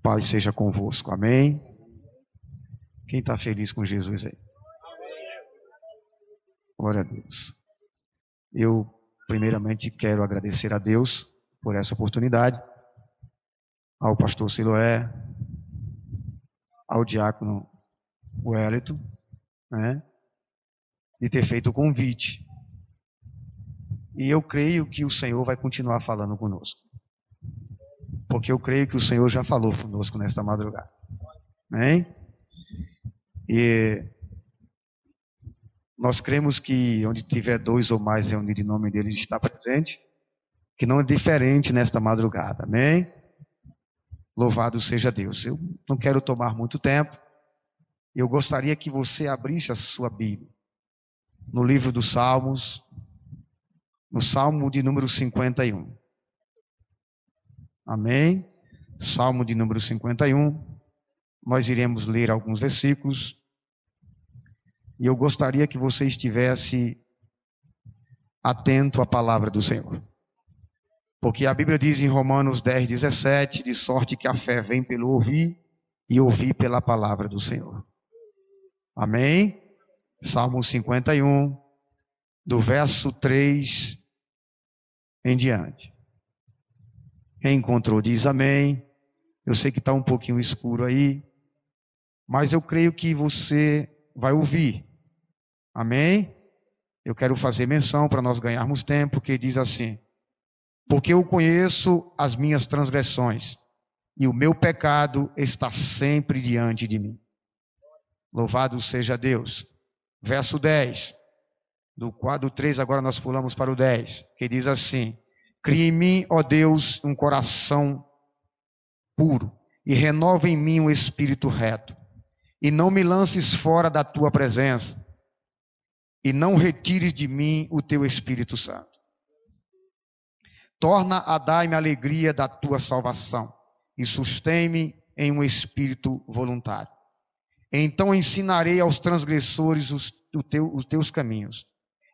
Paz seja convosco. Amém? Quem está feliz com Jesus aí? Glória a Deus. Eu, primeiramente, quero agradecer a Deus por essa oportunidade, ao pastor Siloé, ao diácono Wellington, né, de ter feito o convite. E eu creio que o Senhor vai continuar falando conosco. Porque eu creio que o Senhor já falou conosco nesta madrugada. Amém? E nós cremos que onde tiver dois ou mais reunidos em nome dele, ele está presente. Que não é diferente nesta madrugada. Amém? Louvado seja Deus. Eu não quero tomar muito tempo. Eu gostaria que você abrisse a sua Bíblia no livro dos Salmos, no Salmo de número 51. Amém? Salmo de número 51. Nós iremos ler alguns versículos. E eu gostaria que você estivesse atento à palavra do Senhor. Porque a Bíblia diz em Romanos 10:17, de sorte que a fé vem pelo ouvir e ouvir pela palavra do Senhor. Amém? Salmo 51, do verso 3 em diante. Quem encontrou diz amém. Eu sei que está um pouquinho escuro aí, mas eu creio que você vai ouvir. Amém? Eu quero fazer menção para nós ganharmos tempo, que diz assim: porque eu conheço as minhas transgressões, e o meu pecado está sempre diante de mim. Louvado seja Deus. Verso 10, do quadro 3, agora nós pulamos para o 10, que diz assim: cria em mim, ó Deus, um coração puro, e renova em mim um espírito reto, e não me lances fora da tua presença, e não retires de mim o teu Espírito Santo. Torna a dar-me a alegria da tua salvação, e sustém-me em um espírito voluntário. Então ensinarei aos transgressores os teus caminhos,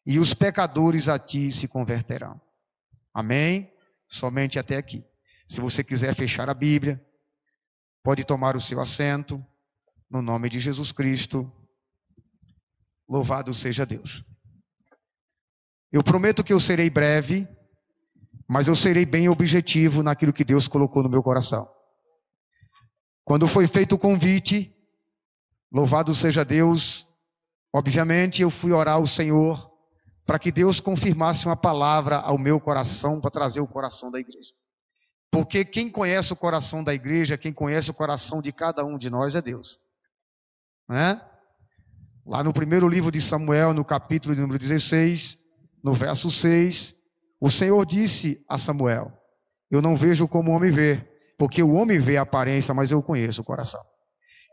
e os pecadores a ti se converterão. Amém? Somente até aqui. Se você quiser fechar a Bíblia, pode tomar o seu assento, no nome de Jesus Cristo. Louvado seja Deus. Eu prometo que eu serei breve, mas eu serei bem objetivo naquilo que Deus colocou no meu coração. Quando foi feito o convite, louvado seja Deus, obviamente eu fui orar ao Senhor para que Deus confirmasse uma palavra ao meu coração para trazer o coração da igreja. Porque quem conhece o coração da igreja, quem conhece o coração de cada um de nós é Deus. Né? Lá no primeiro livro de Samuel, no capítulo número 16, no verso 6, o Senhor disse a Samuel: eu não vejo como o homem vê, porque o homem vê a aparência, mas eu conheço o coração.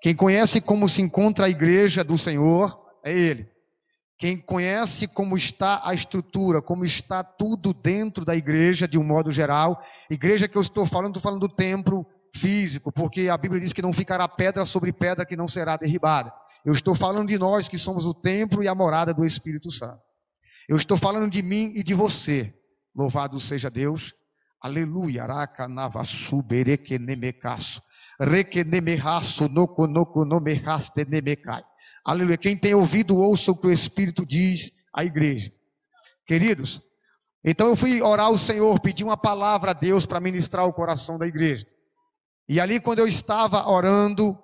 Quem conhece como se encontra a igreja do Senhor é Ele. Quem conhece como está a estrutura, como está tudo dentro da igreja de um modo geral. Igreja que eu estou falando do templo físico, porque a Bíblia diz que não ficará pedra sobre pedra que não será derribada. Eu estou falando de nós que somos o templo e a morada do Espírito Santo. Eu estou falando de mim e de você. Louvado seja Deus. Aleluia. Aleluia. Quem tem ouvido, ouça o que o Espírito diz à igreja. Queridos, então eu fui orar ao Senhor, pedir uma palavra a Deus para ministrar o coração da igreja. E ali quando eu estava orando,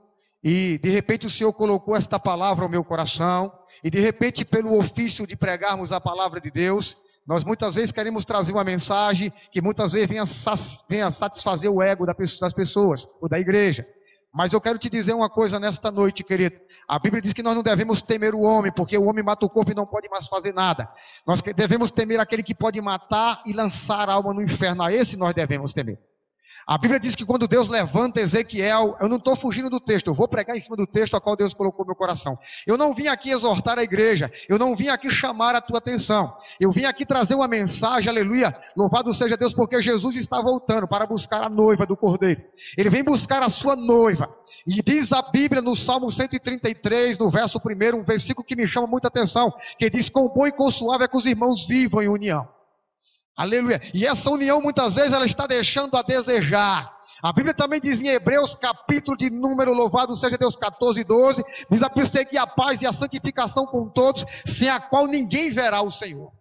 e de repente o Senhor colocou esta palavra ao meu coração, e de repente pelo ofício de pregarmos a palavra de Deus, nós muitas vezes queremos trazer uma mensagem que muitas vezes venha satisfazer o ego das pessoas, ou da igreja. Mas eu quero te dizer uma coisa nesta noite, querido. A Bíblia diz que nós não devemos temer o homem, porque o homem mata o corpo e não pode mais fazer nada. Nós devemos temer aquele que pode matar e lançar a alma no inferno. A esse nós devemos temer. A Bíblia diz que quando Deus levanta Ezequiel, eu não estou fugindo do texto, eu vou pregar em cima do texto a qual Deus colocou no meu coração. Eu não vim aqui exortar a igreja, eu não vim aqui chamar a tua atenção. Eu vim aqui trazer uma mensagem, aleluia, louvado seja Deus, porque Jesus está voltando para buscar a noiva do Cordeiro. Ele vem buscar a sua noiva. E diz a Bíblia no Salmo 133, no verso 1, um versículo que me chama muita atenção, que diz: quão bom e quão suave é que os irmãos vivam em união. Aleluia. E essa união muitas vezes ela está deixando a desejar. A Bíblia também diz em Hebreus, capítulo de número, louvado seja Deus, 14, 12, diz a perseguir a paz e a santificação com todos, sem a qual ninguém verá o Senhor.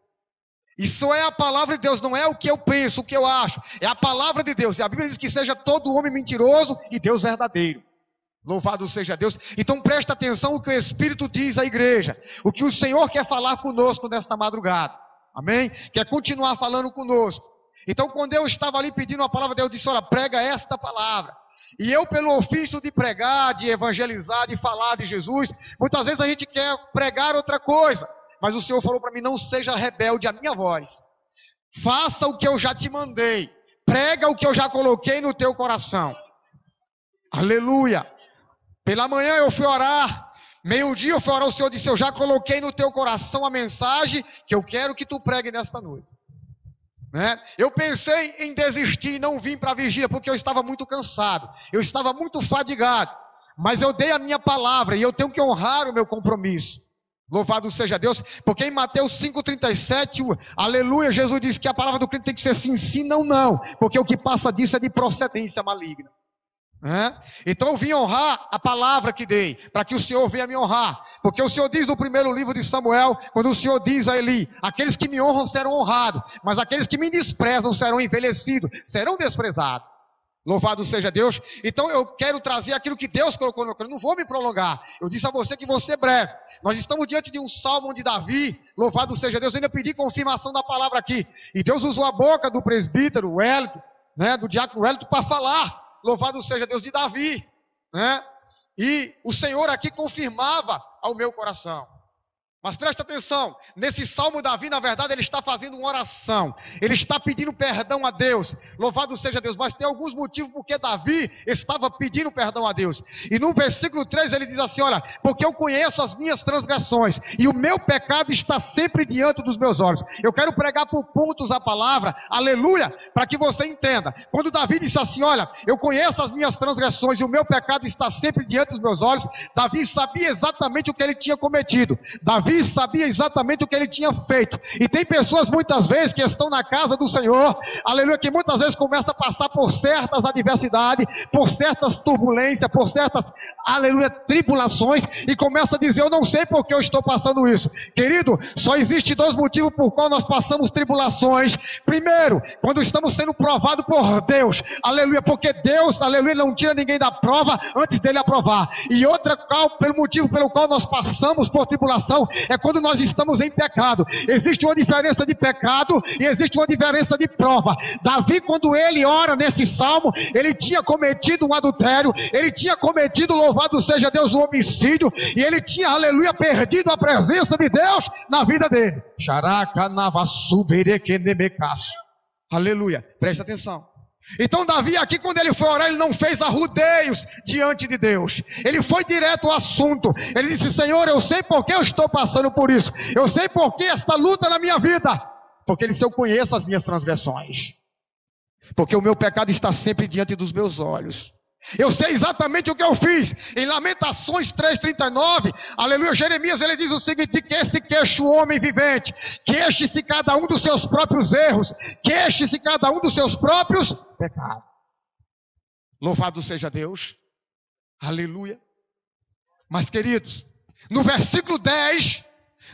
Isso é a palavra de Deus, não é o que eu penso, o que eu acho, é a palavra de Deus. E a Bíblia diz que seja todo homem mentiroso e Deus verdadeiro. Louvado seja Deus. Então presta atenção no que o Espírito diz à igreja, o que o Senhor quer falar conosco nesta madrugada. Amém? Quer continuar falando conosco. Então quando eu estava ali pedindo a palavra, Deus disse, olha, prega esta palavra. E eu, pelo ofício de pregar, de evangelizar, de falar de Jesus, muitas vezes a gente quer pregar outra coisa. Mas o Senhor falou para mim, não seja rebelde à minha voz. Faça o que eu já te mandei. Prega o que eu já coloquei no teu coração. Aleluia. Pela manhã eu fui orar. Meio-dia eu fui orar. O Senhor disse, eu já coloquei no teu coração a mensagem que eu quero que tu pregue nesta noite. Né? Eu pensei em desistir e não vim para a vigília porque eu estava muito cansado. Eu estava muito fadigado. Mas eu dei a minha palavra e eu tenho que honrar o meu compromisso. Louvado seja Deus, porque em Mateus 5,37, aleluia, Jesus diz que a palavra do crente tem que ser sim, sim, não, não, porque o que passa disso é de procedência maligna. Então eu vim honrar a palavra que dei, para que o Senhor venha me honrar, porque o Senhor diz no primeiro livro de Samuel, quando o Senhor diz a Eli, aqueles que me honram serão honrados, mas aqueles que me desprezam serão envelhecidos, serão desprezados. Louvado seja Deus. Então eu quero trazer aquilo que Deus colocou no meu coração, não vou me prolongar, eu disse a você que vou ser breve. Nós estamos diante de um salmo de Davi, louvado seja Deus. Eu ainda pedi confirmação da palavra aqui, e Deus usou a boca do presbítero Wellington, do diácono Wellington, para falar, louvado seja Deus, de Davi, e o Senhor aqui confirmava ao meu coração. Mas presta atenção, nesse salmo Davi, na verdade, ele está fazendo uma oração, ele está pedindo perdão a Deus, louvado seja Deus, mas tem alguns motivos porque Davi estava pedindo perdão a Deus. E no versículo 3 ele diz assim, olha, porque eu conheço as minhas transgressões, e o meu pecado está sempre diante dos meus olhos. Eu quero pregar por pontos a palavra, aleluia, para que você entenda. Quando Davi disse assim, olha, eu conheço as minhas transgressões, e o meu pecado está sempre diante dos meus olhos, Davi sabia exatamente o que ele tinha cometido. Davi sabia exatamente o que ele tinha feito. E tem pessoas muitas vezes que estão na casa do Senhor, aleluia, que muitas vezes começam a passar por certas adversidades, por certas turbulências, por certas, aleluia, tribulações, e começa a dizer, eu não sei por que eu estou passando isso. Querido, só existe dois motivos por qual nós passamos tribulações. Primeiro, quando estamos sendo provados por Deus, aleluia, porque Deus, aleluia, não tira ninguém da prova antes dele aprovar. E outra, pelo motivo pelo qual nós passamos por tribulação, é quando nós estamos em pecado. Existe uma diferença de pecado e existe uma diferença de prova. Davi, quando ele ora nesse salmo, ele tinha cometido um adultério, ele tinha cometido, louvado seja Deus, um homicídio, e ele tinha, aleluia, perdido a presença de Deus na vida dele. Aleluia, presta atenção. Então Davi aqui, quando ele foi orar, ele não fez arrudeios diante de Deus, ele foi direto ao assunto. Ele disse, Senhor, eu sei por que eu estou passando por isso, eu sei por que esta luta na minha vida, porque ele disse, eu conheço as minhas transgressões, porque o meu pecado está sempre diante dos meus olhos. Eu sei exatamente o que eu fiz. Em Lamentações 3,39, aleluia, Jeremias, ele diz o seguinte, que se queixe o homem vivente, queixe-se cada um dos seus próprios erros, queixe-se cada um dos seus próprios pecados. Louvado seja Deus, aleluia. Mas queridos, no versículo 10,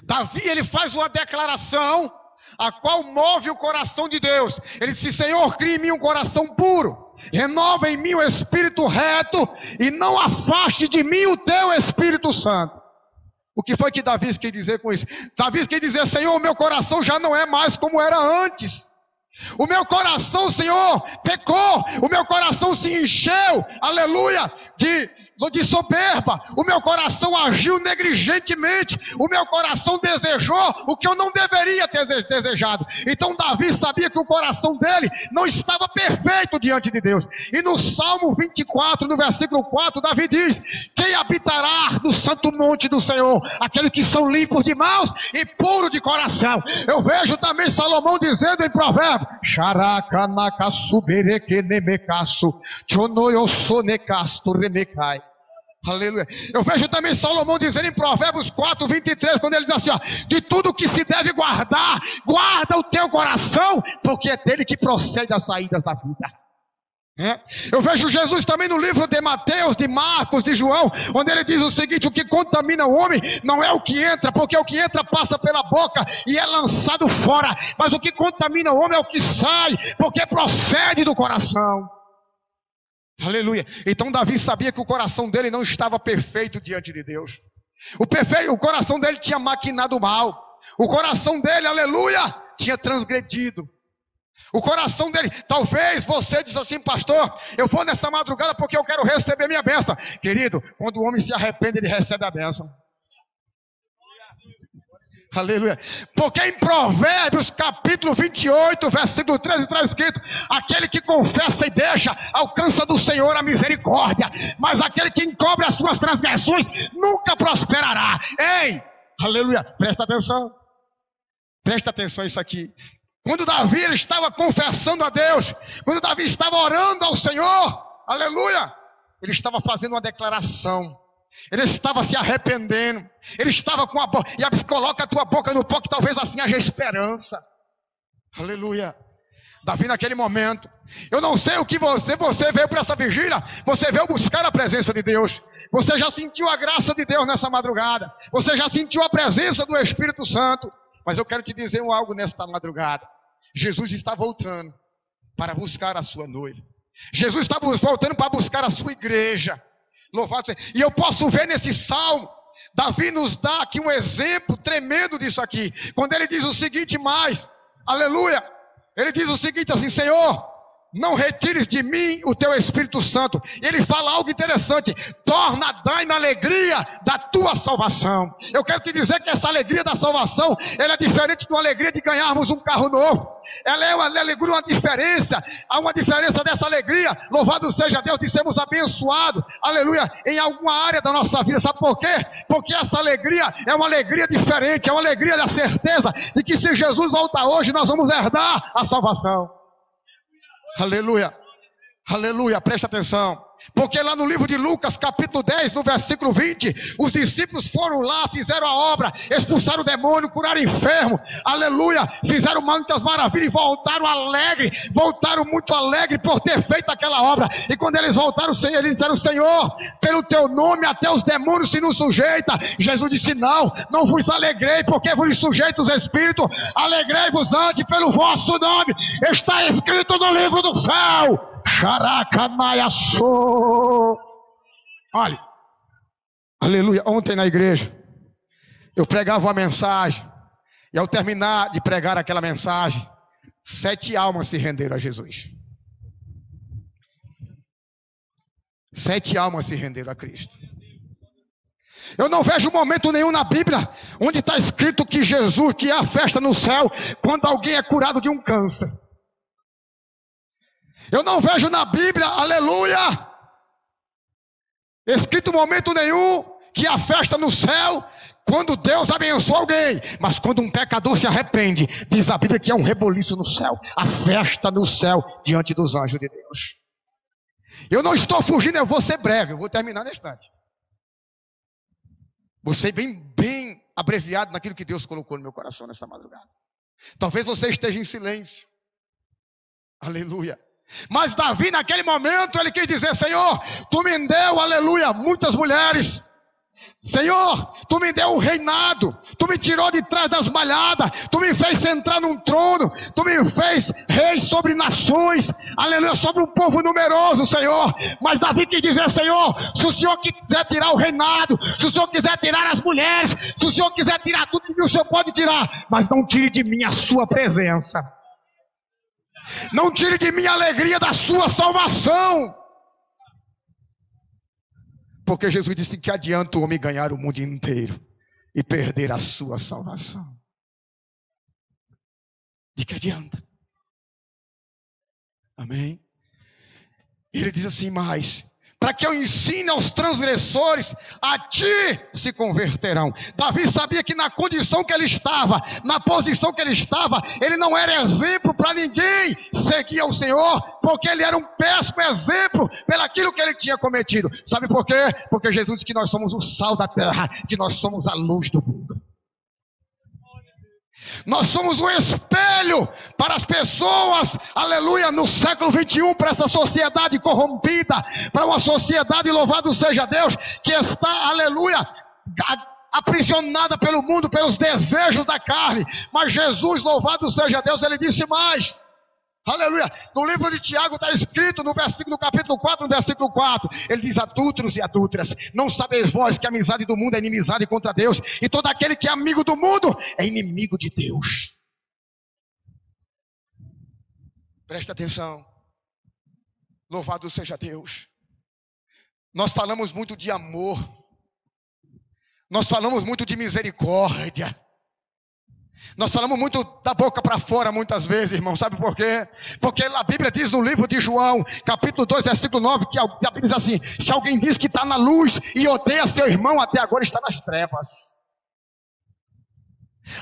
Davi, ele faz uma declaração, a qual move o coração de Deus. Ele disse, Senhor, crie em mim um coração puro, renova em mim o espírito reto, e não afaste de mim o teu Espírito Santo. O que foi que Davi quis dizer com isso? Davi quis dizer, Senhor, o meu coração já não é mais como era antes. O meu coração, Senhor, pecou, o meu coração se encheu, aleluia, de soberba, o meu coração agiu negligentemente, o meu coração desejou o que eu não deveria ter desejado. Então Davi sabia que o coração dele não estava perfeito diante de Deus. E no Salmo 24, no versículo 4, Davi diz, quem habitará no santo monte do Senhor? Aqueles que são limpos de mãos e puros de coração. Eu vejo também Salomão dizendo em Provérbios, aleluia. Eu vejo também Salomão dizendo em Provérbios 4, 23, quando ele diz assim, ó, de tudo que se deve guardar, guarda o teu coração, porque é dele que procede as saídas da vida. Eu vejo Jesus também no livro de Mateus, de Marcos, de João, onde ele diz o seguinte: o que contamina o homem não é o que entra, porque o que entra passa pela boca e é lançado fora, mas o que contamina o homem é o que sai, porque procede do coração. Aleluia. Então Davi sabia que o coração dele não estava perfeito diante de Deus. O coração dele tinha maquinado mal. O coração dele, aleluia, tinha transgredido. O coração dele, talvez você diz assim: pastor, eu vou nessa madrugada porque eu quero receber minha bênção. Querido, quando o homem se arrepende, ele recebe a bênção. Aleluia. Porque em Provérbios capítulo 28, versículo 13, está escrito: aquele que confessa e deixa, alcança do Senhor a misericórdia, mas aquele que encobre as suas transgressões, nunca prosperará. Ei, aleluia, presta atenção a isso aqui. Quando Davi ele estava confessando a Deus, quando Davi estava orando ao Senhor, aleluia, ele estava fazendo uma declaração, ele estava se arrependendo, ele estava com a boca, e a Bíblia coloca a tua boca no pó, que talvez assim haja esperança, aleluia. Davi naquele momento, eu não sei o que você veio para essa vigília, você veio buscar a presença de Deus, você já sentiu a graça de Deus nessa madrugada, você já sentiu a presença do Espírito Santo, mas eu quero te dizer algo nesta madrugada. Jesus está voltando para buscar a sua noiva. Jesus está voltando para buscar a sua igreja. Louvado seja. E eu posso ver nesse salmo, Davi nos dá aqui um exemplo tremendo disso aqui. Quando ele diz o seguinte mais, aleluia, ele diz o seguinte assim: Senhor, não retires de mim o teu Espírito Santo. E ele fala algo interessante: torna a dar na alegria da tua salvação. Eu quero te dizer que essa alegria da salvação, ela é diferente de uma alegria de ganharmos um carro novo. Ela é uma alegria, uma diferença. Há uma diferença dessa alegria. Louvado seja Deus de sermos abençoados, aleluia, em alguma área da nossa vida. Sabe por quê? Porque essa alegria é uma alegria diferente, é uma alegria da certeza de que se Jesus voltar hoje, nós vamos herdar a salvação. Aleluia, aleluia, presta atenção. Porque lá no livro de Lucas, capítulo 10, no versículo 20, os discípulos foram lá, fizeram a obra, expulsaram o demônio, curaram o enfermo, aleluia, fizeram muitas maravilhas e voltaram alegres, voltaram muito alegres por ter feito aquela obra. E quando eles voltaram, eles disseram: Senhor, pelo teu nome até os demônios se nos sujeitam. Jesus disse: não vos alegrei porque vos sujeito os espíritos, alegrei-vos antes pelo vosso nome, está escrito no livro do céu. Olha, aleluia, ontem na igreja eu pregava uma mensagem, e ao terminar de pregar aquela mensagem, 7 almas se renderam a Jesus. 7 almas se renderam a Cristo. Eu não vejo momento nenhum na Bíblia onde está escrito que Jesus, que é a festa no céu quando alguém é curado de um câncer. Eu não vejo na Bíblia, aleluia, escrito momento nenhum que a festa no céu quando Deus abençoa alguém. Mas quando um pecador se arrepende, diz a Bíblia que é um reboliço no céu, a festa no céu diante dos anjos de Deus. Eu não estou fugindo, eu vou ser breve, eu vou terminar nesse instante. Vou ser bem abreviado naquilo que Deus colocou no meu coração nessa madrugada. Talvez você esteja em silêncio, aleluia. Mas Davi naquele momento ele quis dizer: Senhor, tu me deu, aleluia, muitas mulheres. Senhor, tu me deu um reinado, tu me tirou de trás das malhadas, tu me fez entrar num trono, tu me fez rei sobre nações, aleluia, sobre um povo numeroso, Senhor. Mas Davi quis dizer: Senhor, se o Senhor quiser tirar o reinado, se o Senhor quiser tirar as mulheres, se o Senhor quiser tirar tudo de mim, o Senhor pode tirar, mas não tire de mim a sua presença. Não tire de mim a alegria da sua salvação. Porque Jesus disse que adianta o homem ganhar o mundo inteiro e perder a sua salvação. De que adianta? Amém? Ele diz assim: mas para que eu ensine aos transgressores, a ti se converterão. Davi sabia que na condição que ele estava, na posição que ele estava, ele não era exemplo para ninguém seguir ao Senhor, porque ele era um péssimo exemplo pelaquilo que ele tinha cometido. Sabe por quê? Porque Jesus disse que nós somos o sal da terra, que nós somos a luz do mundo. Nós somos um espelho para as pessoas, aleluia, no século 21, para essa sociedade corrompida, para uma sociedade, louvado seja Deus, que está, aleluia, aprisionada pelo mundo, pelos desejos da carne. Mas Jesus, louvado seja Deus, ele disse mais. Aleluia, no livro de Tiago está escrito no capítulo 4, no versículo 4, ele diz: adúlteros e adúlteras, não sabeis vós que a amizade do mundo é inimizade contra Deus, e todo aquele que é amigo do mundo é inimigo de Deus. Presta atenção, louvado seja Deus. Nós falamos muito de amor, nós falamos muito de misericórdia, nós falamos muito da boca para fora muitas vezes, irmão. Sabe por quê? Porque a Bíblia diz no livro de João, capítulo 2, versículo 9, que a Bíblia diz assim: se alguém diz que está na luz e odeia seu irmão, até agora está nas trevas.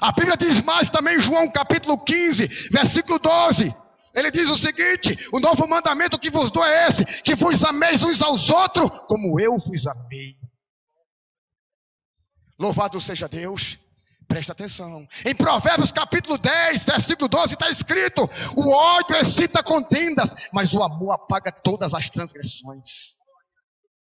A Bíblia diz mais também em João capítulo 15, versículo 12. Ele diz o seguinte: o novo mandamento que vos dou é esse, que vos ameis uns aos outros, como eu vos amei. Louvado seja Deus. Presta atenção, em Provérbios capítulo 10, versículo 12 está escrito: o ódio excita contendas, mas o amor apaga todas as transgressões.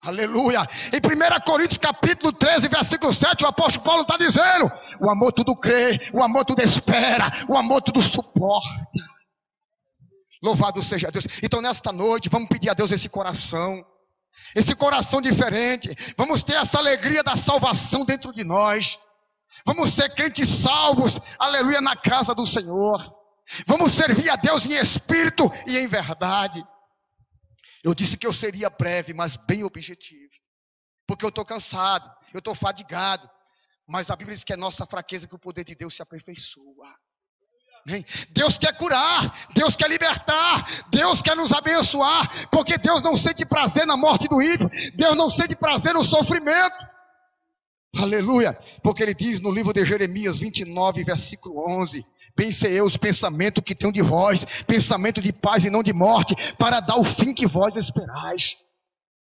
Aleluia. Em 1 Coríntios capítulo 13, versículo 7, o apóstolo Paulo está dizendo: o amor tudo crê, o amor tudo espera, o amor tudo suporta. Louvado seja Deus. Então nesta noite vamos pedir a Deus esse coração diferente. Vamos ter essa alegria da salvação dentro de nós. Vamos ser crentes salvos, aleluia, na casa do Senhor. Vamos servir a Deus em espírito e em verdade. Eu disse que eu seria breve, mas bem objetivo, porque eu estou cansado, eu estou fadigado. Mas a Bíblia diz que é nossa fraqueza que o poder de Deus se aperfeiçoa. Deus quer curar, Deus quer libertar, Deus quer nos abençoar, porque Deus não sente prazer na morte do ímpio, Deus não sente prazer no sofrimento. Aleluia, porque ele diz no livro de Jeremias 29, versículo 11: pensei eu os pensamentos que tenho de vós, pensamento de paz e não de morte, para dar o fim que vós esperais.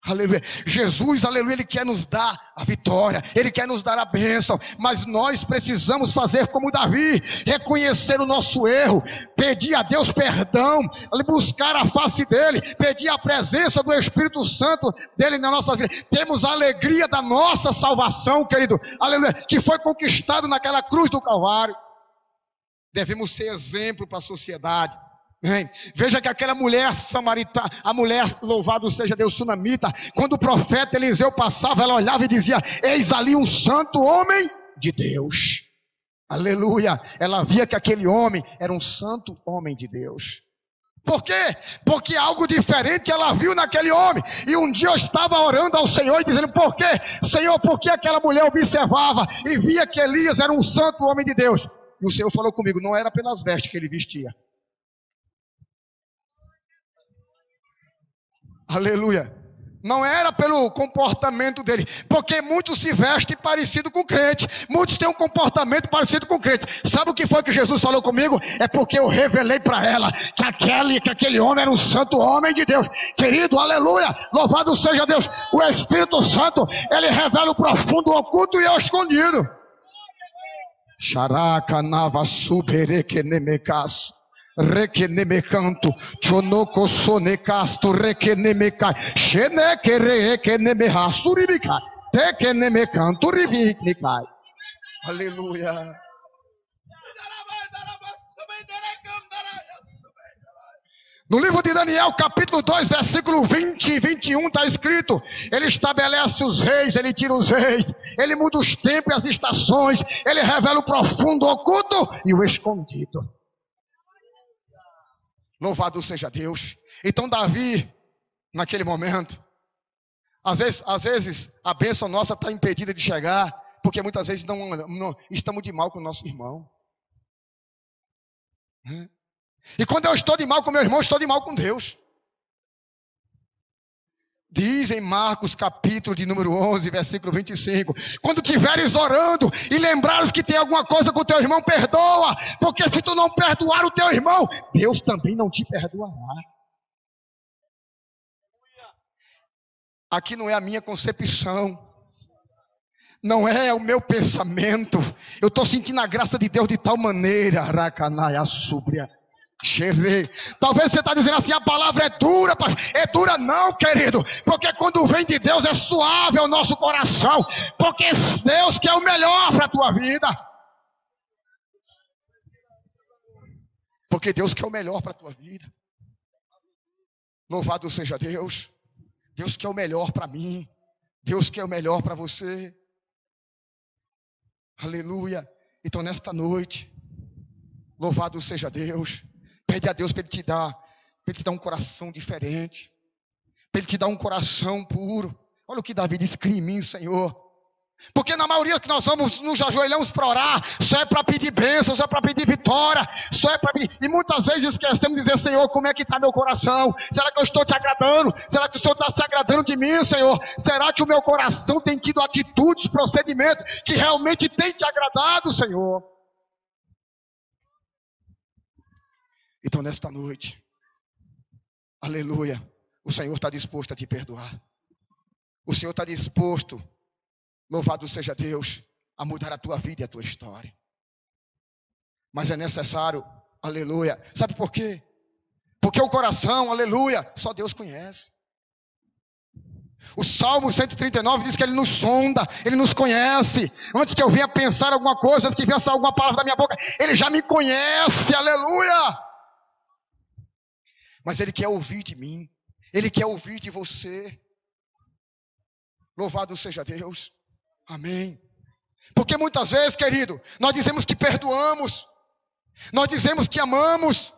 Aleluia. Jesus, aleluia, ele quer nos dar a vitória, ele quer nos dar a bênção, mas nós precisamos fazer como Davi, reconhecer o nosso erro, pedir a Deus perdão, buscar a face dele, pedir a presença do Espírito Santo dele na nossa vida. Temos a alegria da nossa salvação, querido, aleluia, que foi conquistado naquela cruz do Calvário. Devemos ser exemplo para a sociedade. Veja que aquela mulher samaritana, a mulher, louvado seja Deus, sunamita, quando o profeta Eliseu passava, ela olhava e dizia: eis ali um santo homem de Deus. Aleluia. Ela via que aquele homem era um santo homem de Deus. Por quê? Porque algo diferente ela viu naquele homem. E um dia eu estava orando ao Senhor e dizendo: por quê? Senhor, por que aquela mulher observava e via que Elias era um santo homem de Deus? E o Senhor falou comigo: não era pelas vestes que ele vestia. Aleluia. Não era pelo comportamento dele, porque muitos se vestem parecido com crente, muitos têm um comportamento parecido com crente. Sabe o que foi que Jesus falou comigo? É porque eu revelei para ela que aquele homem era um santo homem de Deus. Querido, aleluia, louvado seja Deus. O Espírito Santo, ele revela o profundo, o oculto e o escondido. Xaraca nava suberekenemecaço. Rekenemecanto, chonoko sonecasto, rekenemecai, xenequerekenemeha, suribicai, tekenemecanto, ribicai. Aleluia. No livro de Daniel, capítulo 2, versículo 20 e 21, está escrito: ele estabelece os reis, ele tira os reis, ele muda os tempos e as estações, ele revela o profundo, o oculto e o escondido. Louvado seja Deus. Então Davi, naquele momento, às vezes a bênção nossa está impedida de chegar, porque muitas vezes não estamos de mal com o nosso irmão. E quando eu estou de mal com meu irmão, estou de mal com Deus. Diz em Marcos capítulo de número 11, versículo 25: quando estiveres orando e lembrares que tem alguma coisa com o teu irmão, perdoa, porque se tu não perdoar o teu irmão, Deus também não te perdoará. Aqui não é a minha concepção, Não é o meu pensamento. Eu estou sentindo a graça de Deus de tal maneira. Racanaia súbria. Talvez você está dizendo assim, a palavra é dura, é dura não, querido, porque quando vem de Deus é suave ao nosso coração, porque Deus quer o melhor para a tua vida, porque Deus quer o melhor para a tua vida. Louvado seja Deus. Deus quer o melhor para mim, Deus quer o melhor para você. Aleluia. Então nesta noite, louvado seja Deus. Pede a Deus para Ele te dar um coração diferente, para Ele te dar um coração puro. Olha o que Davi diz: cria em mim, Senhor. Porque na maioria que nós vamos, nos ajoelhamos para orar, só é para pedir bênção, só é para pedir vitória, só é para pedir. E muitas vezes esquecemos de dizer: Senhor, como é que está meu coração? Será que eu estou te agradando? Será que o Senhor está se agradando de mim, Senhor? Será que o meu coração tem tido atitudes, procedimentos que realmente tem te agradado, Senhor? Então nesta noite, aleluia, o Senhor está disposto a te perdoar. O Senhor está disposto, louvado seja Deus, a mudar a tua vida e a tua história. Mas é necessário, aleluia, sabe por quê? Porque o coração, aleluia, só Deus conhece. O Salmo 139 diz que Ele nos sonda, Ele nos conhece. Antes que eu venha pensar alguma coisa, antes que venha sair alguma palavra da minha boca, Ele já me conhece, aleluia. Mas Ele quer ouvir de mim, Ele quer ouvir de você. Louvado seja Deus, amém. Porque muitas vezes, querido, nós dizemos que perdoamos, nós dizemos que amamos,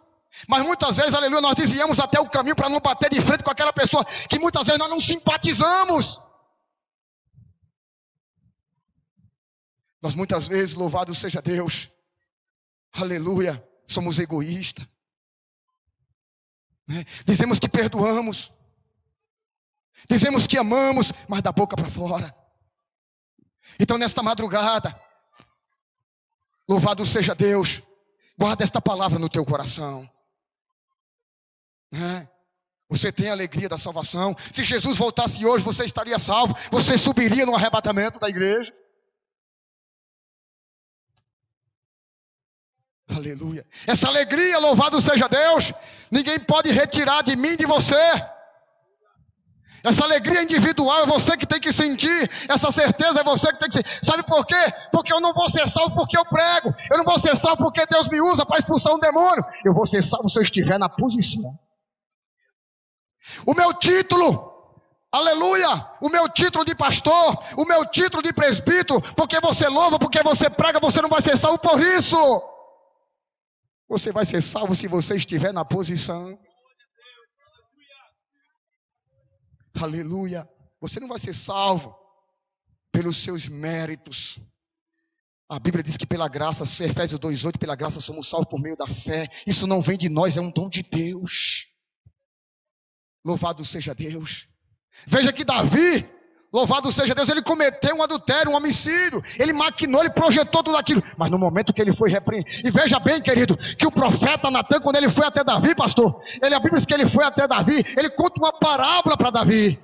mas muitas vezes, aleluia, nós desviamos até o caminho para não bater de frente com aquela pessoa que muitas vezes nós não simpatizamos. Nós muitas vezes, louvado seja Deus, aleluia, somos egoístas. Dizemos que perdoamos, dizemos que amamos, mas da boca para fora. Então nesta madrugada, louvado seja Deus, guarda esta palavra no teu coração. Você tem a alegria da salvação. Se Jesus voltasse hoje, você estaria salvo, você subiria no arrebatamento da igreja. Aleluia. Essa alegria, louvado seja Deus, ninguém pode retirar de mim e de você. Essa alegria individual é você que tem que sentir. Essa certeza é você que tem que sentir. Sabe por quê? Porque eu não vou ser salvo porque eu prego. Eu não vou ser salvo porque Deus me usa para expulsar um demônio. Eu vou ser salvo se eu estiver na posição. O meu título, aleluia, o meu título de pastor, o meu título de presbítero, porque você louva, porque você prega, você não vai ser salvo por isso. Você vai ser salvo se você estiver na posição. Aleluia. Você não vai ser salvo pelos seus méritos. A Bíblia diz que pela graça, Efésios 2:8, pela graça somos salvos por meio da fé. Isso não vem de nós, é um dom de Deus. Louvado seja Deus. Veja que Davi, louvado seja Deus, ele cometeu um adultério, um homicídio, ele maquinou, ele projetou tudo aquilo, mas no momento que ele foi repreendido, e veja bem, querido, que o profeta Natan, quando ele foi até Davi, pastor, a Bíblia diz que ele foi até Davi, ele conta uma parábola para Davi,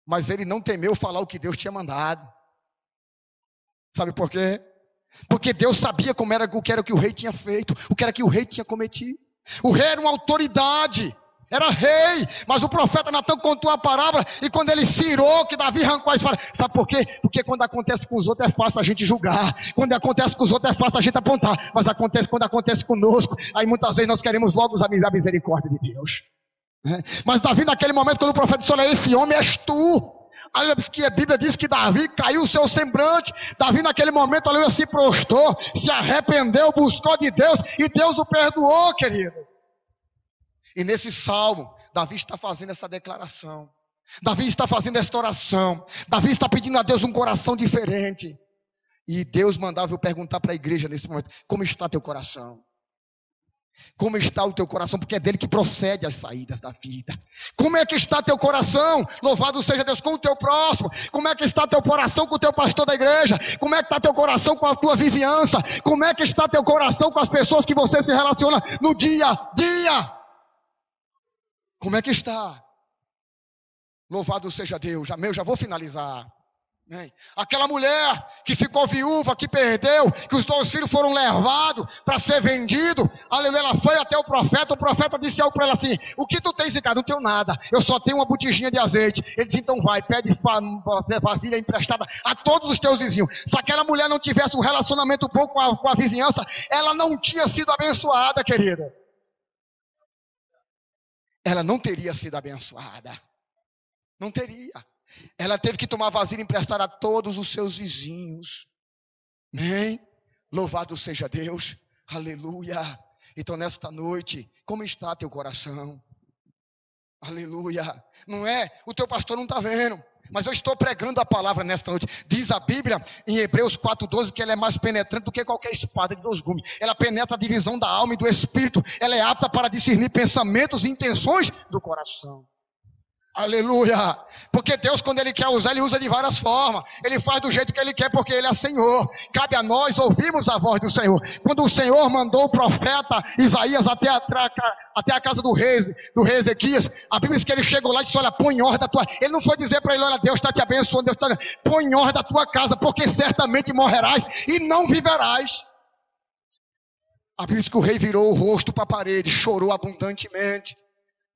mas ele não temeu falar o que Deus tinha mandado. Sabe por quê? Porque Deus sabia o que era que o rei tinha feito, o que era que o rei tinha cometido. O rei era uma autoridade, era rei, mas o profeta Natan contou a parábola, e quando ele se irou, que Davi arrancou a espada. Sabe por quê? Porque quando acontece com os outros é fácil a gente julgar, quando acontece com os outros é fácil a gente apontar, mas quando acontece conosco, aí muitas vezes nós queremos logo a misericórdia de Deus. Mas Davi naquele momento, quando o profeta disse: olha, esse homem és tu. A Bíblia diz que Davi caiu o seu semblante. Davi naquele momento, aleluia, se prostrou, se arrependeu, buscou de Deus, e Deus o perdoou, querido. E nesse salmo, Davi está fazendo essa declaração. Davi está fazendo esta oração. Davi está pedindo a Deus um coração diferente. E Deus mandava eu perguntar para a igreja nesse momento: como está teu coração? Como está o teu coração? Porque é dele que procede as saídas da vida. Como é que está teu coração? Louvado seja Deus, com o teu próximo. Como é que está teu coração com o teu pastor da igreja? Como é que está teu coração com a tua vizinhança? Como é que está teu coração com as pessoas que você se relaciona no dia a dia? Como é que está? Louvado seja Deus. Eu já vou finalizar. Aquela mulher que ficou viúva, que perdeu, que os 2 filhos foram levados para ser vendido, aleluia, ela foi até o profeta disse algo para ela assim: o que tu tens, cara? Não tenho nada, eu só tenho uma botijinha de azeite. Ele disse: então vai, pede vasilha emprestada a todos os teus vizinhos. Se aquela mulher não tivesse um relacionamento bom com a vizinhança, ela não tinha sido abençoada, querida. Ela não teria sido abençoada, não teria. Ela teve que tomar vasilha emprestada a todos os seus vizinhos. Amém? Louvado seja Deus. Aleluia. Então nesta noite, como está teu coração? Aleluia. Não é? O teu pastor não está vendo, mas eu estou pregando a palavra nesta noite. Diz a Bíblia em Hebreus 4:12 que ela é mais penetrante do que qualquer espada de 2 gumes. Ela penetra a divisão da alma e do espírito. Ela é apta para discernir pensamentos e intenções do coração. Aleluia, porque Deus, quando Ele quer usar, Ele usa de várias formas. Ele faz do jeito que Ele quer, porque Ele é Senhor. Cabe a nós ouvirmos a voz do Senhor. Quando o Senhor mandou o profeta Isaías até a casa do rei Ezequias, a Bíblia diz que ele chegou lá e disse: olha, põe em ordem a tua... Ele não foi dizer para ele: olha, Deus está te abençoando, Deus está... Põe em ordem a tua casa, porque certamente morrerás e não viverás. A Bíblia diz que o rei virou o rosto para a parede, chorou abundantemente.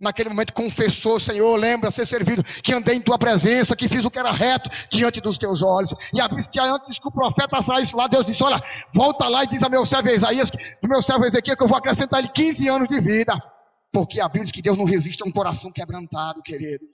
Naquele momento confessou: Senhor, lembra ser servido, que andei em tua presença, que fiz o que era reto diante dos teus olhos. E a Bíblia diz que antes que o profeta saísse lá, Deus disse: olha, volta lá e diz a meu servo Isaías, do meu servo Ezequiel, que eu vou acrescentar ele 15 anos de vida. Porque a Bíblia diz que Deus não resiste a um coração quebrantado, querido.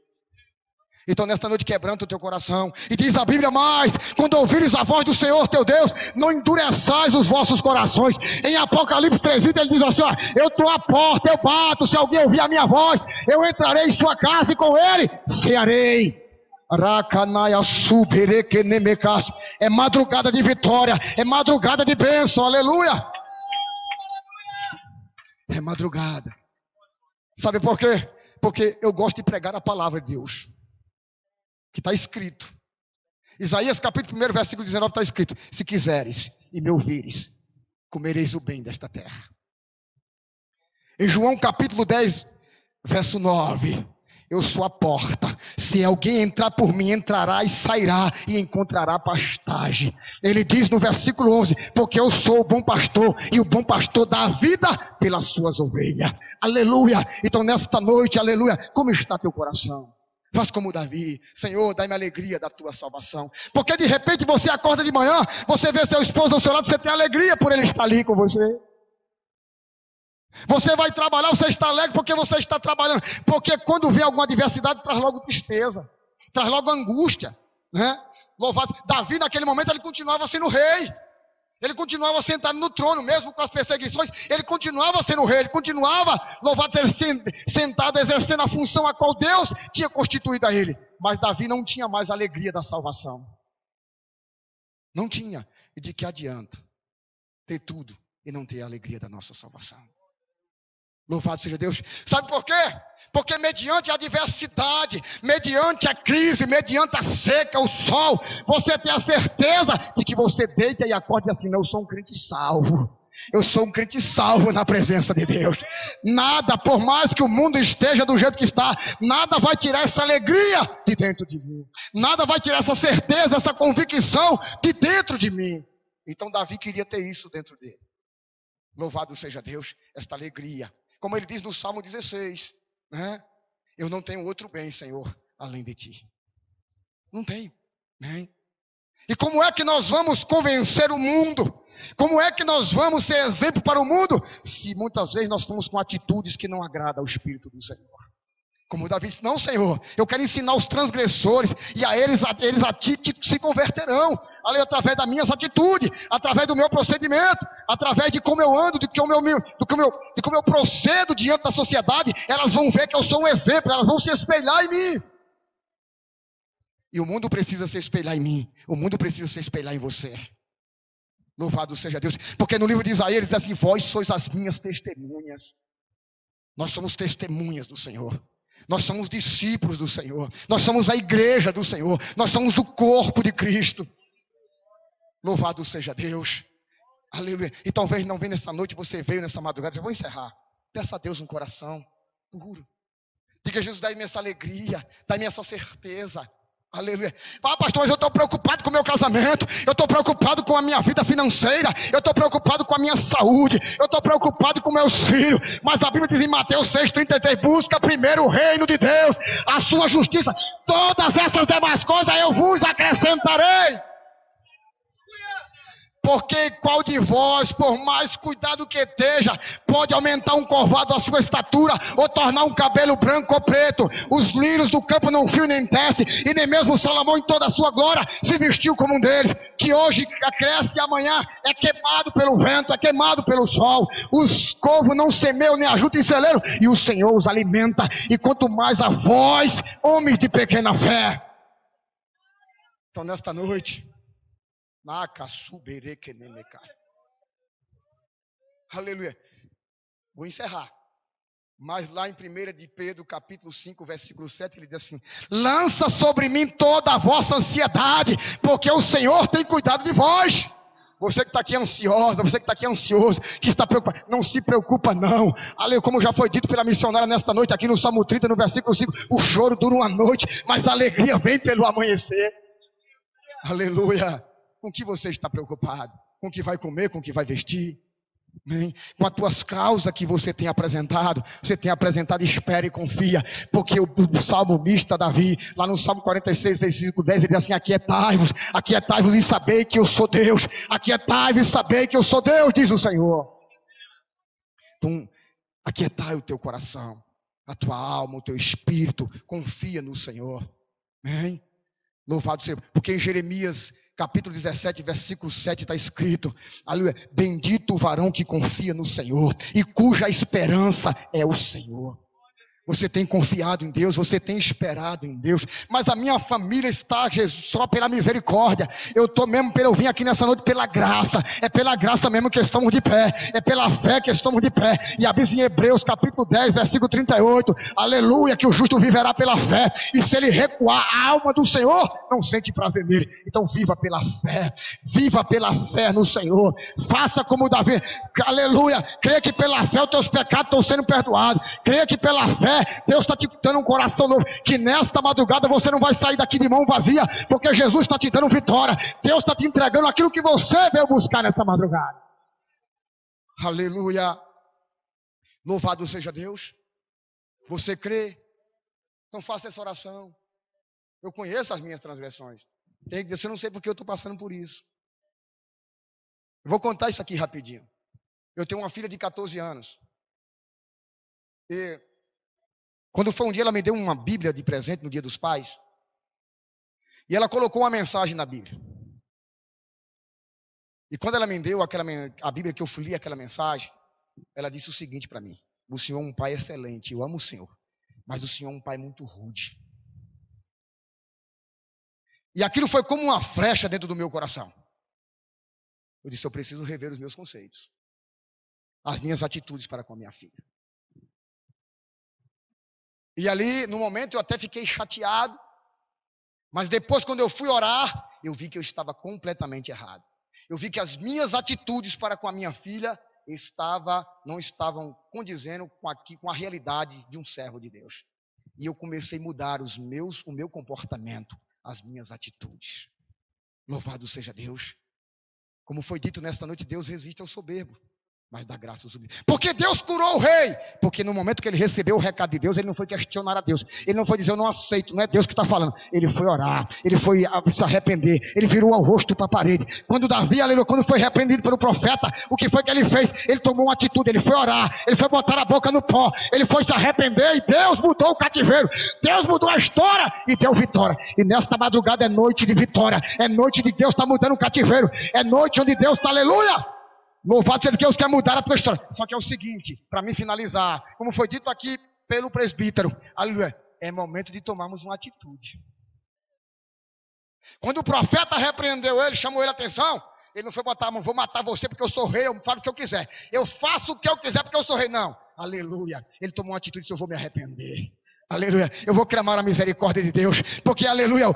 Então nesta noite quebranta o teu coração. E diz a Bíblia mais: quando ouvires a voz do Senhor teu Deus, não endureçais os vossos corações. Em Apocalipse 3:30 ele diz assim: ó, eu estou à porta, eu bato, se alguém ouvir a minha voz, eu entrarei em sua casa e com ele cearei. É madrugada de vitória, é madrugada de bênção, aleluia. É madrugada. Sabe por quê? Porque eu gosto de pregar a palavra de Deus, que está escrito. Isaías capítulo 1, versículo 19 está escrito: se quiseres e me ouvires, comereis o bem desta terra. Em João capítulo 10, verso 9: eu sou a porta, se alguém entrar por mim, entrará e sairá e encontrará pastagem. Ele diz no versículo 11: porque eu sou o bom pastor, e o bom pastor dá a vida pelas suas ovelhas. Aleluia. Então nesta noite, aleluia, como está teu coração? Faz como Davi: Senhor, dá-me alegria da tua salvação. Porque de repente você acorda de manhã, você vê seu esposo ao seu lado, você tem alegria por ele estar ali com você. Você vai trabalhar, você está alegre porque você está trabalhando. Porque quando vem alguma adversidade, traz logo tristeza, traz logo angústia, né? Louvado. Davi naquele momento ele continuava sendo rei. Ele continuava sentado no trono, mesmo com as perseguições, ele continuava sendo rei, ele continuava, louvado, sentado, exercendo a função a qual Deus tinha constituído a ele. Mas Davi não tinha mais a alegria da salvação. Não tinha. E de que adianta ter tudo e não ter a alegria da nossa salvação? Louvado seja Deus. Sabe por quê? Porque mediante a adversidade, mediante a crise, mediante a seca, o sol, você tem a certeza de que você deita e acorda assim: não, eu sou um crente salvo. Eu sou um crente salvo na presença de Deus. Nada, por mais que o mundo esteja do jeito que está, nada vai tirar essa alegria de dentro de mim. Nada vai tirar essa certeza, essa convicção de dentro de mim. Então Davi queria ter isso dentro dele. Louvado seja Deus, esta alegria. Como ele diz no Salmo 16, né? Eu não tenho outro bem, Senhor, além de ti. Não tenho, né? E como é que nós vamos convencer o mundo? Como é que nós vamos ser exemplo para o mundo? Se muitas vezes nós estamos com atitudes que não agradam ao Espírito do Senhor. Como Davi disse: não, Senhor, eu quero ensinar os transgressores, e a eles a ti que se converterão, ali, através das minhas atitudes, através do meu procedimento, através de como eu ando, de como eu procedo diante da sociedade. Elas vão ver que eu sou um exemplo, elas vão se espelhar em mim. E o mundo precisa se espelhar em mim, o mundo precisa se espelhar em você. Louvado seja Deus, porque no livro de Isaías ele diz assim: vós sois as minhas testemunhas. Nós somos testemunhas do Senhor. Nós somos discípulos do Senhor. Nós somos a igreja do Senhor. Nós somos o corpo de Cristo. Louvado seja Deus. Aleluia. E talvez não venha nessa noite, você veio nessa madrugada. Eu vou encerrar. Peça a Deus um coração puro. Diga: Jesus, dá-me essa alegria, dá-me essa certeza. Aleluia. Ah, pastor, mas eu estou preocupado com o meu casamento, eu estou preocupado com a minha vida financeira, eu estou preocupado com a minha saúde, eu estou preocupado com meus filhos. Mas a Bíblia diz em Mateus 6,33: busca primeiro o reino de Deus, a sua justiça, todas essas demais coisas eu vos acrescentarei. Porque qual de vós, por mais cuidado que esteja, pode aumentar um corvado a sua estatura, ou tornar um cabelo branco ou preto? Os lírios do campo não fiam nem tecem, e nem mesmo Salomão em toda a sua glória se vestiu como um deles, que hoje cresce e amanhã é queimado pelo vento, é queimado pelo sol. Os corvos não semeiam nem ajuntam em celeiro, e o Senhor os alimenta. E quanto mais a vós, homens de pequena fé. Então nesta noite, aleluia. Vou encerrar. Mas lá em 1 de Pedro, capítulo 5, versículo 7, ele diz assim: lança sobre mim toda a vossa ansiedade, porque o Senhor tem cuidado de vós. Você que está aqui ansiosa, você que está aqui ansioso, que está preocupado, não se preocupa não. Aleluia, como já foi dito pela missionária nesta noite, aqui no Salmo 30, no versículo 5, o choro dura uma noite, mas a alegria vem pelo amanhecer. Aleluia. Com que você está preocupado? Com o que vai comer, com o que vai vestir? Amém? Com as tuas causas que você tem apresentado, espera e confia, porque o salmista Davi, lá no Salmo 46, versículo 10, ele diz assim: aquietai-vos e sabei que eu sou Deus, aquietai-vos e sabei que eu sou Deus, diz o Senhor. Então, aquietai o teu coração, a tua alma, o teu espírito, confia no Senhor. Amém? Louvado seja, porque em Jeremias capítulo 17, versículo 7 está escrito: aleluia, bendito o varão que confia no Senhor e cuja esperança é o Senhor. Você tem confiado em Deus, você tem esperado em Deus. Mas a minha família está, Jesus, só pela misericórdia. Eu estou mesmo, eu vim aqui nessa noite pela graça. É pela graça mesmo que estamos de pé. É pela fé que estamos de pé. E a Bíblia em Hebreus capítulo 10, versículo 38. Aleluia, que o justo viverá pela fé. E se ele recuar, a alma do Senhor não sente prazer nele. Então viva pela fé. Viva pela fé no Senhor. Faça como Davi. Aleluia. Creia que pela fé os teus pecados estão sendo perdoados. Creia que pela fé Deus está te dando um coração novo, que nesta madrugada você não vai sair daqui de mão vazia, porque Jesus está te dando vitória. Deus está te entregando aquilo que você veio buscar nessa madrugada. Aleluia. Louvado seja Deus. Você crê? Então faça essa oração. Eu conheço as minhas transgressões. Tem que dizer: eu não sei porque eu estou passando por isso. Eu vou contar isso aqui rapidinho. Eu tenho uma filha de 14 anos. E quando foi um dia, ela me deu uma Bíblia de presente no Dia dos Pais. E ela colocou uma mensagem na Bíblia. E quando ela me deu a Bíblia que eu li aquela mensagem, ela disse o seguinte para mim: o Senhor é um pai excelente, eu amo o Senhor, mas o Senhor é um pai muito rude. E aquilo foi como uma flecha dentro do meu coração. Eu disse: eu preciso rever os meus conceitos, as minhas atitudes para com a minha filha. E ali, no momento, eu até fiquei chateado. Mas depois, quando eu fui orar, eu vi que eu estava completamente errado. Eu vi que as minhas atitudes para com a minha filha não estavam condizendo com a realidade de um servo de Deus. E eu comecei a mudar o meu comportamento, as minhas atitudes. Louvado seja Deus. Como foi dito nesta noite, Deus resiste ao soberbo, mas dá graça ao humildes. Porque Deus curou o rei. Porque no momento que ele recebeu o recado de Deus, ele não foi questionar a Deus. Ele não foi dizer: eu não aceito, não é Deus que está falando. Ele foi orar, ele foi se arrepender, ele virou o rosto para a parede. Quando Davi, aleluia, quando foi repreendido pelo profeta, o que foi que ele fez? Ele tomou uma atitude, ele foi orar, ele foi botar a boca no pó, ele foi se arrepender, e Deus mudou o cativeiro. Deus mudou a história e deu vitória. E nesta madrugada é noite de vitória, é noite de Deus estar mudando o cativeiro, é noite onde Deus está, aleluia. Louvado seja Deus, quer mudar a tua história. Só que é o seguinte, para mim finalizar, como foi dito aqui pelo presbítero, aleluia, é momento de tomarmos uma atitude. Quando o profeta repreendeu ele, chamou ele a atenção, ele não foi botar a mão: vou matar você porque eu sou rei, eu faço o que eu quiser. Eu faço o que eu quiser porque eu sou rei. Não, aleluia. Ele tomou uma atitude: eu vou me arrepender. Aleluia, eu vou clamar a misericórdia de Deus, porque aleluia,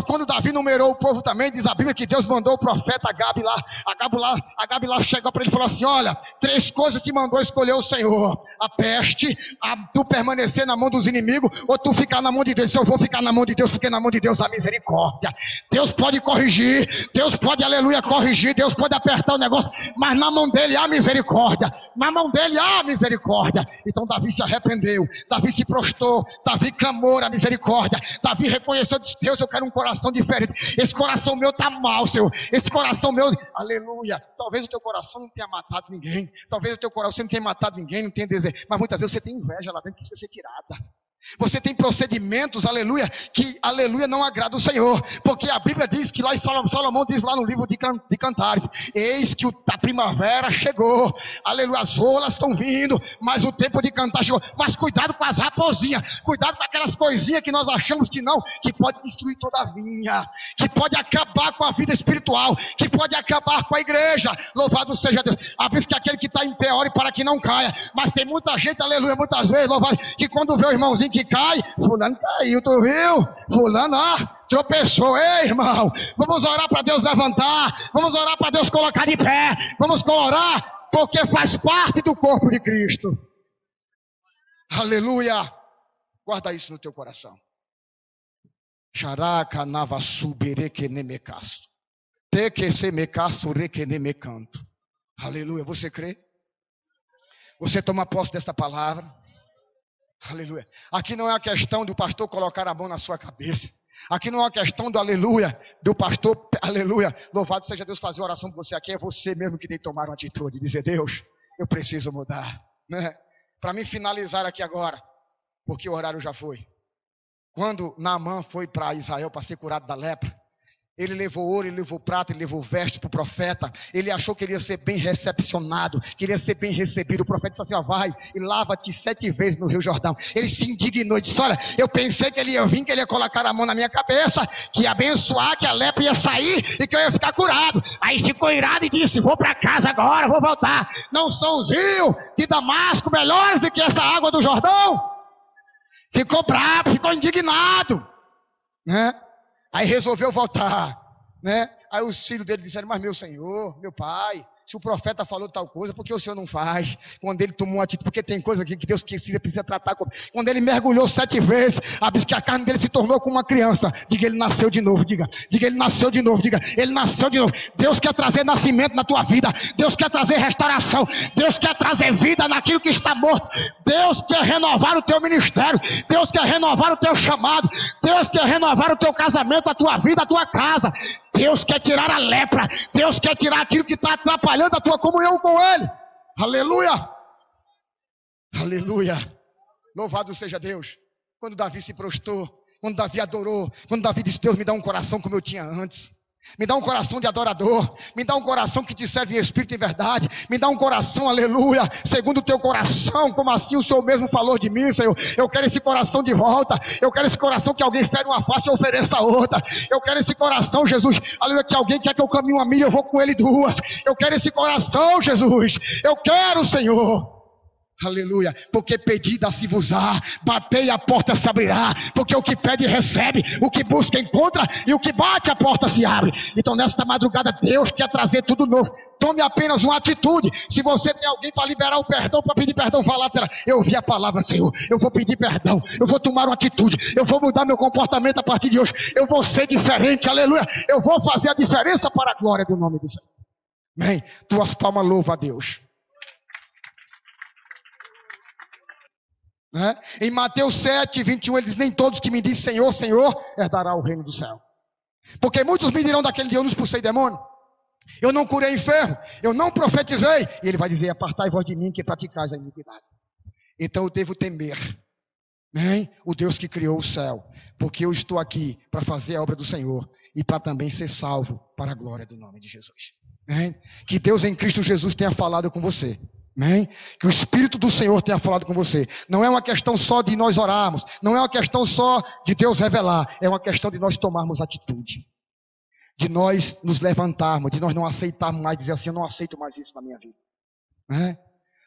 quando Davi numerou o povo também, diz a Bíblia que Deus mandou o profeta Gabe lá chegou para ele e falou assim: olha, 3 coisas te mandou escolher o Senhor, a peste, a tu permanecer na mão dos inimigos, ou tu ficar na mão de Deus. Se eu vou ficar na mão de Deus, porque na mão de Deus há misericórdia. Deus pode corrigir, Deus pode, aleluia, corrigir, Deus pode apertar o negócio, mas na mão dele há misericórdia. Na mão dele há misericórdia. Então Davi se arrependeu, Davi se prostrou, Davi clamou a misericórdia. Davi reconheceu, disse: Deus, eu quero um coração diferente. Esse coração meu está mal, Senhor. Esse coração meu, aleluia. Talvez o teu coração não tenha matado ninguém, talvez o teu coração não tenha matado ninguém, não tenha desejo, mas muitas vezes você tem inveja lá dentro que precisa ser tirada. Você tem procedimentos, aleluia, que, aleluia, não agrada o Senhor, porque a Bíblia diz que lá em Salomão diz lá no livro de Cantares: eis que a primavera chegou, aleluia, as rolas estão vindo, mas o tempo de cantar chegou. Mas cuidado com as raposinhas, cuidado com aquelas coisinhas que nós achamos que não, que pode destruir toda a vinha, que pode acabar com a vida espiritual, que pode acabar com a igreja. Louvado seja Deus. A vez que aquele que está em pé ore para que não caia, mas tem muita gente, aleluia, muitas vezes, louvado, que quando vê o irmãozinho que cai, fulano caiu, tu viu? Fulano, tropeçou. Ei, irmão, vamos orar para Deus levantar, vamos orar para Deus colocar de pé, vamos orar, porque faz parte do corpo de Cristo. Aleluia. Guarda isso no teu coração. Xaraca navassu berekenemecasto, tequesemecasto rekenemecanto. Aleluia. Você crê? Você toma posse desta palavra? Aleluia. Aqui não é a questão do pastor colocar a mão na sua cabeça. Aqui não é a questão do aleluia, do pastor, aleluia, louvado seja Deus, fazer oração por você. Aqui é você mesmo que tem que tomar uma atitude, dizer: Deus, eu preciso mudar, né? Para mim finalizar aqui agora, porque o horário já foi. Quando Naamã foi para Israel para ser curado da lepra, ele levou ouro, ele levou prata, ele levou veste para o profeta. Ele achou que ele ia ser bem recepcionado, que ele ia ser bem recebido. O profeta disse assim: vai e lava-te 7 vezes no Rio Jordão. Ele se indignou e disse: olha, eu pensei que ele ia vir, que ele ia colocar a mão na minha cabeça, que ia abençoar, que a lepra ia sair e que eu ia ficar curado. Aí ficou irado e disse: vou para casa agora, vou voltar. Não são os rios de Damasco melhores do que essa água do Jordão? Ficou bravo, ficou indignado, né? Aí resolveu voltar, né? Aí os filhos dele disseram: mas meu senhor, meu pai, se o profeta falou tal coisa, por que o senhor não faz? Quando ele tomou uma atitude, porque tem coisa aqui que Deus precisa tratar com. Quando ele mergulhou 7 vezes, diz que a carne dele se tornou como uma criança. Diga: ele nasceu de novo, diga ele nasceu de novo, diga ele nasceu de novo. Deus quer trazer nascimento na tua vida, Deus quer trazer restauração, Deus quer trazer vida naquilo que está morto, Deus quer renovar o teu ministério, Deus quer renovar o teu chamado, Deus quer renovar o teu casamento, a tua vida, a tua casa. Deus quer tirar a lepra, Deus quer tirar aquilo que está atrapalhando a tua comunhão com Ele. Aleluia, aleluia, louvado seja Deus. Quando Davi se prostrou, quando Davi adorou, quando Davi disse: Deus, me dá um coração como eu tinha antes, me dá um coração de adorador, me dá um coração que te serve em espírito e verdade, me dá um coração, aleluia, segundo o teu coração, como assim o Senhor mesmo falou de mim, Senhor. Eu quero esse coração de volta, eu quero esse coração que alguém fere uma face e ofereça a outra. Eu quero esse coração, Jesus, aleluia, que alguém quer que eu caminhe 1 milha, eu vou com ele 2. Eu quero esse coração, Jesus, eu quero, Senhor. Aleluia, porque pedi dá-se-vos-á, batei a porta se abrirá, porque o que pede recebe, o que busca encontra, e o que bate a porta se abre. Então nesta madrugada Deus quer trazer tudo novo. Tome apenas uma atitude. Se você tem alguém para liberar o perdão, para pedir perdão, fala: eu ouvi a palavra, Senhor, eu vou pedir perdão, eu vou tomar uma atitude, eu vou mudar meu comportamento a partir de hoje, eu vou ser diferente, aleluia, eu vou fazer a diferença para a glória do nome do Senhor. Amém? Tuas palmas louvam a Deus. Em Mateus 7, 21, ele diz: nem todos que me dizem Senhor, Senhor, herdará o reino do céu. Porque muitos me dirão daquele dia: eu não expulsei demônio, eu não curei enfermo, eu não profetizei. E ele vai dizer: apartai-vos de mim, que praticais a iniquidade. Então eu devo temer, o Deus que criou o céu, porque eu estou aqui para fazer a obra do Senhor e para também ser salvo para a glória do nome de Jesus. Que Deus em Cristo Jesus tenha falado com você. Amém? Que o Espírito do Senhor tenha falado com você. Não é uma questão só de nós orarmos, não é uma questão só de Deus revelar, é uma questão de nós tomarmos atitude, de nós nos levantarmos, de nós não aceitarmos mais, dizer assim: eu não aceito mais isso na minha vida.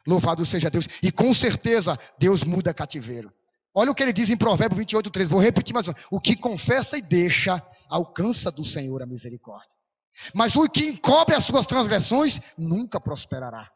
Louvado seja Deus. E com certeza Deus muda cativeiro. Olha o que ele diz em Provérbios 28, 13. Vou repetir mais uma. O que confessa e deixa, alcança do Senhor a misericórdia. Mas o que encobre as suas transgressões, nunca prosperará.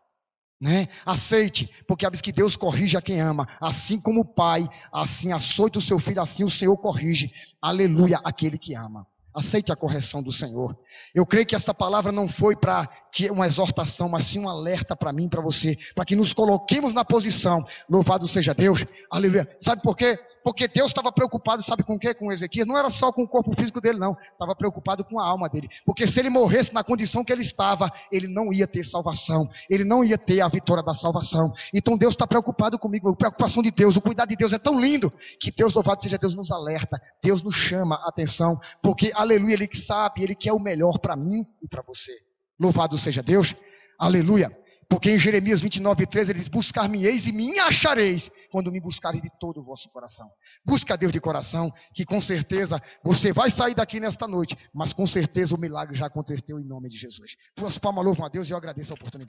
né? Aceite, porque a Bíblia diz que Deus corrige a quem ama, assim como o Pai, assim açoita o seu filho, assim o Senhor corrige, aleluia, aquele que ama. Aceite a correção do Senhor. Eu creio que essa palavra não foi para uma exortação, mas sim um alerta para mim, para você, para que nos coloquemos na posição. Louvado seja Deus, aleluia. Sabe por quê? Porque Deus estava preocupado, sabe com o quê? Com Ezequias? Não era só com o corpo físico dele, não. Estava preocupado com a alma dele. Porque se ele morresse na condição que ele estava, ele não ia ter salvação. Ele não ia ter a vitória da salvação. Então Deus está preocupado comigo. A preocupação de Deus, o cuidado de Deus é tão lindo, que Deus, louvado seja Deus, nos alerta. Deus nos chama a atenção. Porque, aleluia, Ele que sabe, Ele quer o melhor para mim e para você. Louvado seja Deus. Aleluia. Porque em Jeremias 29:13 ele diz: buscar-me-eis e me achareis, quando me buscarem de todo o vosso coração. Busca a Deus de coração, que com certeza você vai sair daqui nesta noite, mas com certeza o milagre já aconteceu em nome de Jesus. Tuas palmas louvam a Deus e eu agradeço a oportunidade.